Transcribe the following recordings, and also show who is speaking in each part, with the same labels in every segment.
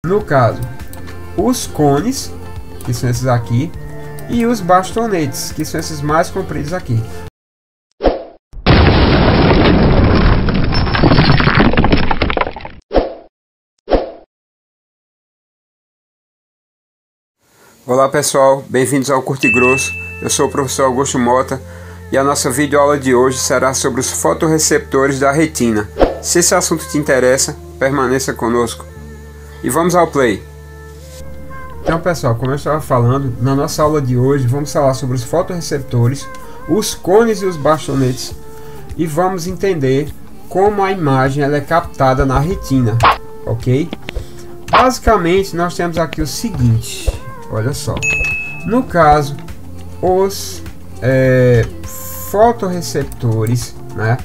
Speaker 1: No caso, os cones, que são esses aqui, e os bastonetes, que são esses mais compridos aqui. Olá pessoal, bem-vindos ao Curto e Grosso. Eu sou o professor Augusto Mota e a nossa videoaula de hoje será sobre os fotorreceptores da retina. Se esse assunto te interessa, permaneça conosco. E vamos ao play. Então pessoal, como eu estava falando, na nossa aula de hoje vamos falar sobre os fotorreceptores, os cones e os bastonetes, e vamos entender como a imagem ela é captada na retina, ok? Basicamente nós temos aqui o seguinte, olha só, no caso os fotorreceptores, né?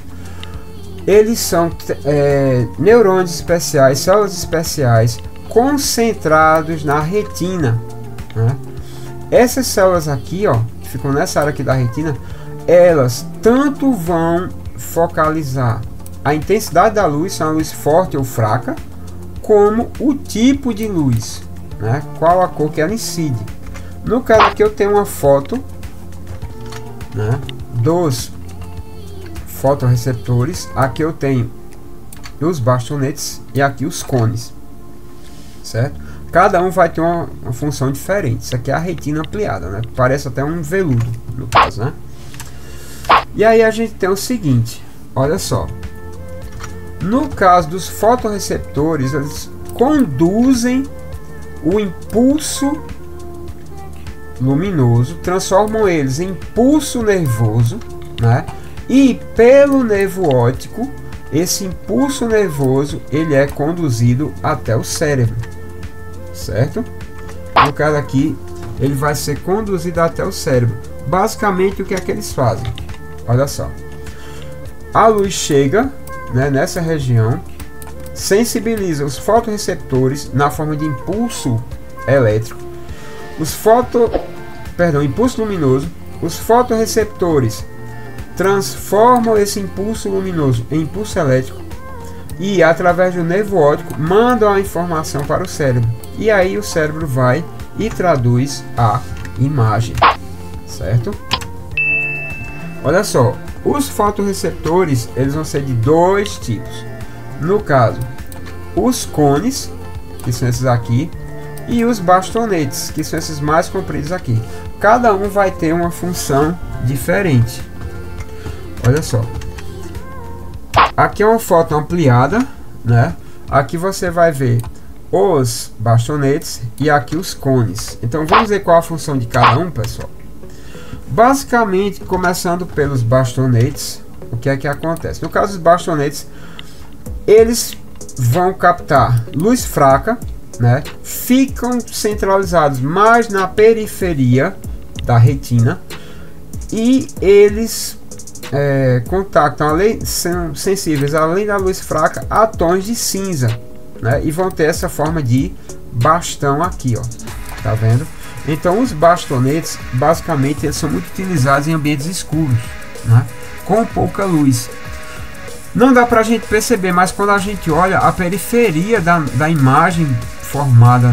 Speaker 1: Eles são neurônios especiais, células especiais concentrados na retina, né? Essas células aqui, ó, que ficam nessa área aqui da retina, elas tanto vão focalizar a intensidade da luz, se é uma luz forte ou fraca, como o tipo de luz, né? Qual a cor que ela incide. No caso aqui eu tenho uma foto, né, dos fotorreceptores. Aqui eu tenho os bastonetes e aqui os cones, certo? Cada um vai ter uma função diferente. Isso aqui é a retina ampliada, né? Parece até um veludo no caso, né? E aí a gente tem o seguinte, olha só, no caso dos fotorreceptores, eles conduzem o impulso luminoso, transformam eles em impulso nervoso, né? E pelo nervo óptico, esse impulso nervoso ele é conduzido até o cérebro, certo? No caso aqui, ele vai ser conduzido até o cérebro. Basicamente, o que é que eles fazem? Olha só, a luz chega, né, nessa região, sensibiliza os fotorreceptores na forma de impulso elétrico, impulso luminoso. Os fotorreceptores transformam esse impulso luminoso em impulso elétrico e, através do nervo óptico, mandam a informação para o cérebro. E aí o cérebro vai e traduz a imagem, certo? Olha só, os fotorreceptores eles vão ser de dois tipos. No caso, os cones, que são esses aqui, e os bastonetes, que são esses mais compridos aqui. Cada um vai ter uma função diferente. Olha só, aqui é uma foto ampliada, né? Aqui você vai ver os bastonetes e aqui os cones. Então vamos ver qual a função de cada um, pessoal. Basicamente, começando pelos bastonetes, o que é que acontece? No caso dos bastonetes, eles vão captar luz fraca, né? Ficam centralizados mais na periferia da retina e eles contactam, são sensíveis além da luz fraca a tons de cinza, né? E vão ter essa forma de bastão aqui, ó, tá vendo? Então os bastonetes basicamente eles são muito utilizados em ambientes escuros, né? Com pouca luz. Não dá pra gente perceber, mas quando a gente olha a periferia da imagem formada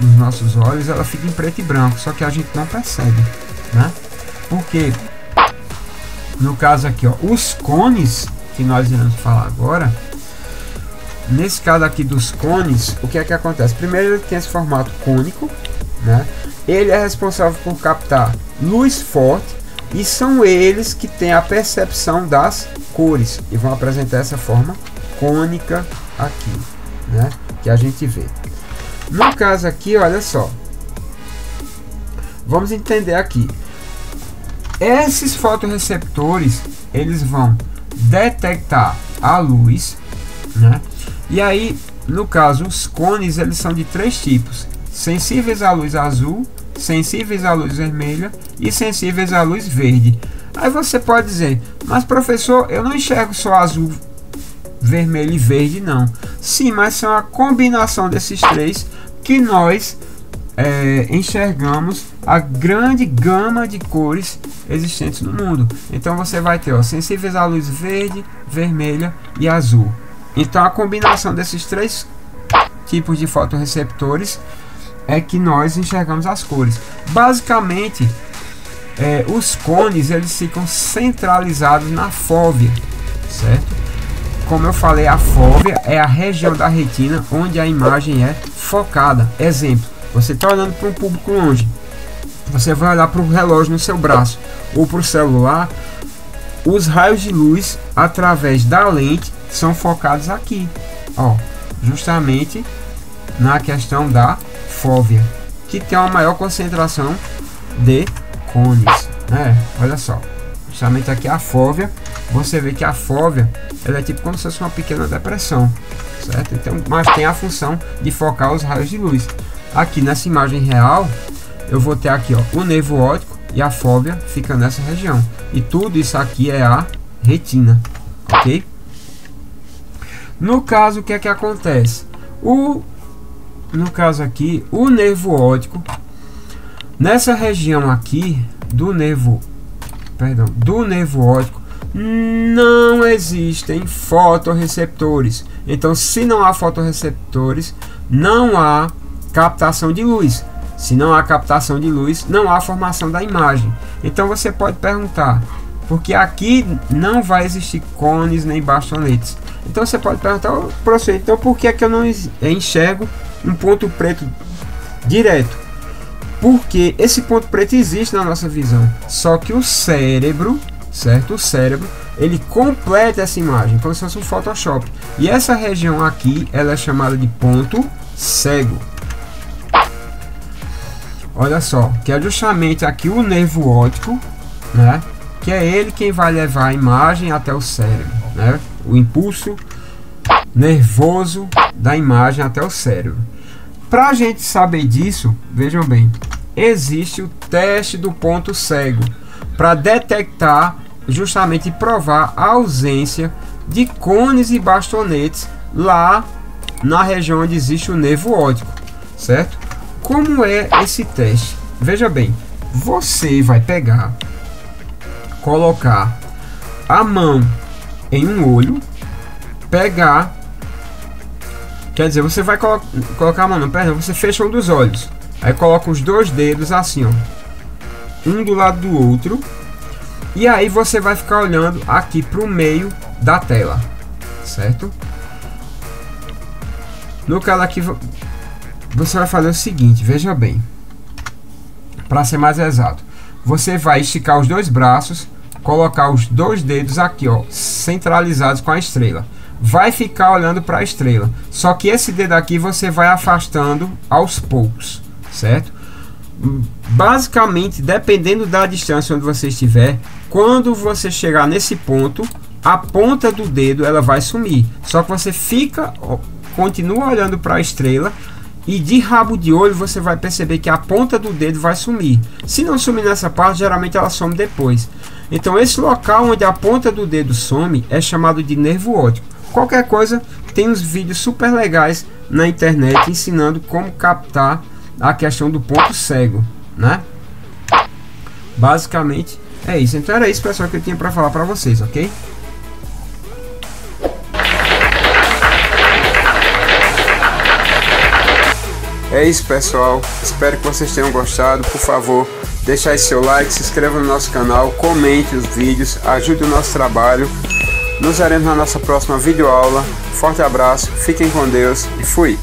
Speaker 1: nos nossos olhos, ela fica em preto e branco, só que a gente não percebe, né? Porque no caso aqui, ó, os cones que nós iremos falar agora, nesse caso aqui dos cones, o que é que acontece? Primeiro, ele tem esse formato cônico, né? Ele é responsável por captar luz forte e são eles que têm a percepção das cores e vão apresentar essa forma cônica aqui, né? Que a gente vê. No caso aqui, olha só, vamos entender aqui. Esses fotorreceptores eles vão detectar a luz, né? E aí, no caso, os cones eles são de três tipos: sensíveis à luz azul, sensíveis à luz vermelha e sensíveis à luz verde. Aí você pode dizer, mas professor, eu não enxergo só azul, vermelho e verde, não. Sim, mas são a combinação desses três que nós enxergamos a grande gama de cores existentes no mundo. Então você vai ter, ó, sensíveis à luz verde, vermelha e azul. Então a combinação desses três tipos de fotorreceptores é que nós enxergamos as cores. Basicamente, os cones eles ficam centralizados na fóvea, certo? Como eu falei, a fóvea é a região da retina onde a imagem é focada. Exemplo, você está olhando para um público longe, você vai olhar para o relógio no seu braço ou para o celular, os raios de luz através da lente são focados aqui, ó, justamente na questão da fóvea, que tem uma maior concentração de cones, né? Olha só, justamente aqui a fóvea, você vê que a fóvea ela é tipo como se fosse uma pequena depressão, certo? Então, mas tem a função de focar os raios de luz. Aqui nessa imagem real, eu vou ter aqui, ó, o nervo óptico e a fóvea fica nessa região. E tudo isso aqui é a retina, ok? No caso, o que é que acontece? No caso aqui, o nervo óptico, nessa região aqui do nervo óptico, não existem fotorreceptores. Então, se não há fotorreceptores, não há captação de luz. Se não há captação de luz, não há formação da imagem. Então você pode perguntar, porque aqui não vai existir cones nem bastonetes. Então você pode perguntar, professor, então por que é que eu não enxergo um ponto preto direto? Porque esse ponto preto existe na nossa visão, só que o cérebro, certo? O cérebro, ele completa essa imagem, como se fosse um Photoshop. E essa região aqui, ela é chamada de ponto cego. Olha só, que é justamente aqui o nervo óptico, né? Que é ele quem vai levar a imagem até o cérebro, né? O impulso nervoso da imagem até o cérebro. Para a gente saber disso, vejam bem, existe o teste do ponto cego para detectar, justamente provar a ausência de cones e bastonetes lá na região onde existe o nervo óptico, certo? Como é esse teste? Veja bem, você vai pegar, colocar a mão em um olho, quer dizer, você vai colocar a mão, não, perdão, você fecha um dos olhos, aí coloca os dois dedos assim, ó, um do lado do outro, e aí você vai ficar olhando aqui para o meio da tela, certo? No caso aqui, você vai fazer o seguinte, veja bem, para ser mais exato, você vai esticar os dois braços, colocar os dois dedos aqui, ó, centralizados com a estrela, vai ficar olhando para a estrela, só que esse dedo aqui você vai afastando aos poucos, certo? Basicamente, dependendo da distância onde você estiver, quando você chegar nesse ponto, a ponta do dedo ela vai sumir, só que você continua olhando para a estrela. E de rabo de olho você vai perceber que a ponta do dedo vai sumir. Se não sumir nessa parte, geralmente ela some depois. Então esse local onde a ponta do dedo some é chamado de nervo óptico. Qualquer coisa, tem uns vídeos super legais na internet ensinando como captar a questão do ponto cego, né? Basicamente é isso. Então era isso, pessoal, que eu tinha para falar para vocês, ok? É isso, pessoal, espero que vocês tenham gostado. Por favor, deixe aí seu like, se inscreva no nosso canal, comente os vídeos, ajude o nosso trabalho. Nos veremos na nossa próxima videoaula. Forte abraço, fiquem com Deus e fui!